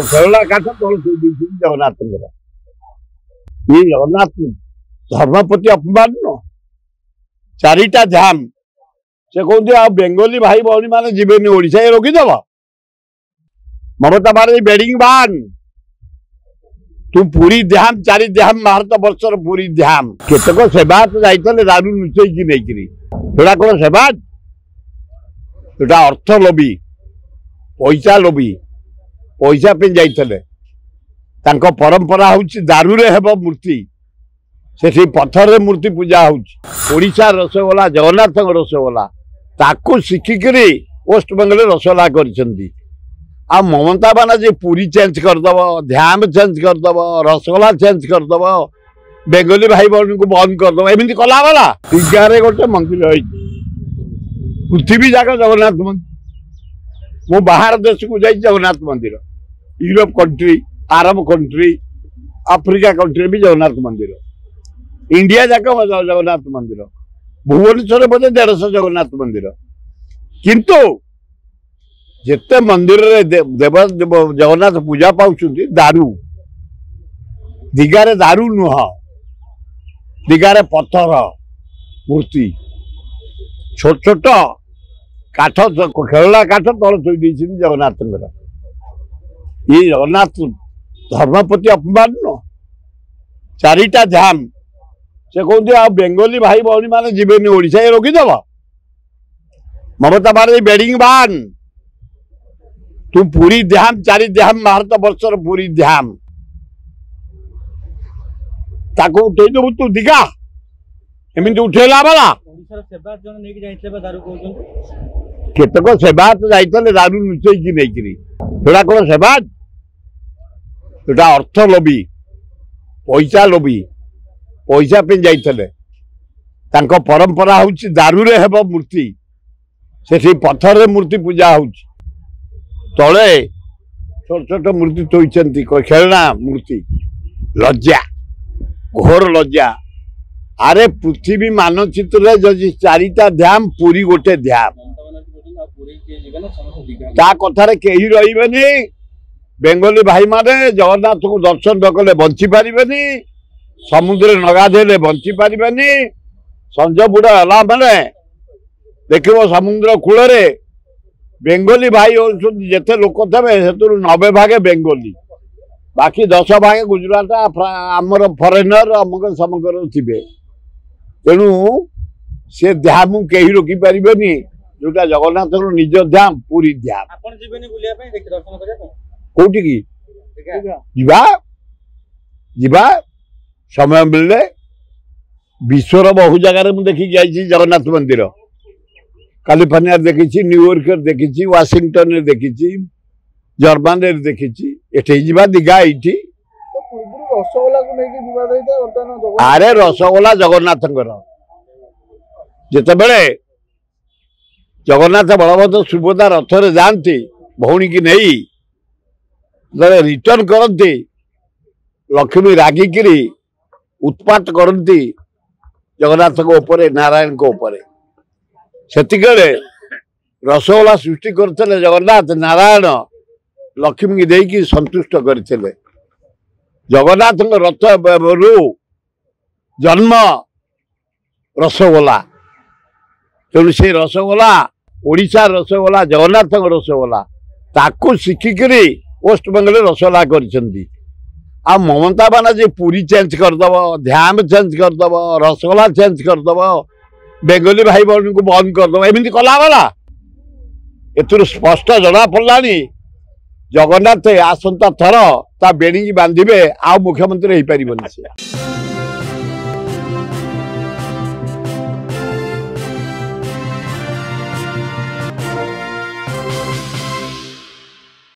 खेला काठ तल जगन्नाथ ये जगन्नाथ धर्म प्रति अपमान न चारिटा ध्यान से कहते आ बेंगली भाई भौणी मैंने जीवन ओडिशा ये रोकीदेव ममता बानार्जी बेडिंग बान तू पूरी ध्यान चारि ध्यान भारत वर्षर पूरी ध्यान केतक सेवायत जाइए दारू लुचेकी नहीं कौन सेवायत एटा अर्थ लोभी पैसा लोभी पैसा पे जाइए परंपरा हूँ दारू रे हेब मूर्ति से पत्थर रे मूर्ति पूजा होड़िशा रसगोला जगन्नाथ रसगोला ताकू शिखिकी वेस्ट बेंगल रसगोला कर ममता बानार्जी पूरी चेंज करदब ध्यान चेंज करदब रसगोला चेंज करदब बेंगली भाई भौणी को बंद करदब एमती कला वाला दिघारे गोटे मंदिर पृथ्वी जाक जगन्नाथ मंदिर मु बाहर देश को जाई जगन्नाथ मंदिर यूरोप कंट्री आरब कंट्री आफ्रिका कंट्री भी जगन्नाथ मंदिर इंडिया जाक जगन्नाथ मंदिर भुवनेश्वर बोधे 150 जगन्नाथ मंदिर किंतु जिते मंदिर रे देव जगन्नाथ पूजा पाँच दारू दिगारे दारू नुह दिगारे पत्थर मूर्ति छोट छोट काठ खेला काठ तल थी जगन्नाथ ये जगन्नाथ धर्म प्रति अपमान न चारिटा ध्यान से कहते आ बेंगली भाई भौणी मैंने जीवन ओडिशा ये रोकीदेव ममता बानार्जी बेडिंग बान तू पूरी ध्यान चारि ध्यान भारत वर्षर पूरी ध्यान ताको उठेदेबू तू दिगा एमती उठेला वाला केतक सेवायत जाइए दारू लुचेकी नहीं कौन सेवायत एटा अर्थ लोभी पैसा लोभी पैसा पे जाइए परंपरा हूँ दारू रे हेब मूर्ति से पत्थर रे मूर्ति पूजा हो तले छोट छोट मूर्ति थोड़ी खेलना मूर्ति लज्जा घोर लज्जा अरे पृथ्वी मानचित्र जदि चारिटा ध्यान पूरी गोटे ध्यान ता कथार कहीं रही बेंगली भाई माने जगन्नाथ को दर्शन न कले बंची पारे समुद्र नगाधेले बंची पारे संज बुढ़ा है मैंने देख समुद्र कूल बेंगली भाई जिते लोक थे से 90 भागे बेंगली बाकी 10 भागे गुजरात आमर फरेनर अमुक समक थे तेणु से ध्यान कहीं रोकी पारे जोटा जगन्नाथ निज ध्यान पूरी ध्यान कौटी की जीवा समय मिलले विश्वर बहु जगार मुझे देखी जगन्नाथ मंदिर कैलिफोर्निया देखी न्यूयॉर्क देखी वाशिंगटन देखी जर्मान देखी एठे जीवा दिघा ये अरे रसगोला जगन्नाथ जितेबले जगन्नाथ बलभद्र सुभद्रा रथरे जाती भौणी की नहीं रिटर्न करती लक्ष्मी रागिकी उत्पात करती जगन्नाथ को ऊपर नारायण को ऊपर सेतिकले रसगोला सृष्टि करते जगन्नाथ नारायण लक्ष्मी की देकी संतुष्ट करते जगन्नाथ रथ रु जन्म रसगोला तेणु से रसगोला ओडिशा रसगोला जगन्नाथ रसगोला ताकू शिखिकी वेस्ट बेंगल रसगोला कर ममता बानार्जी पूरी चेंज करदब ध्यान चेंज करदब रसगोला चेंज करदब बेंगली भाई भौणी को बंद करदब एमती कला वाला एथुर स्पष्ट जना पड़ा जगन्नाथ आसंता थर ता बेणी बांधे आ मुख्यमंत्री हो पार।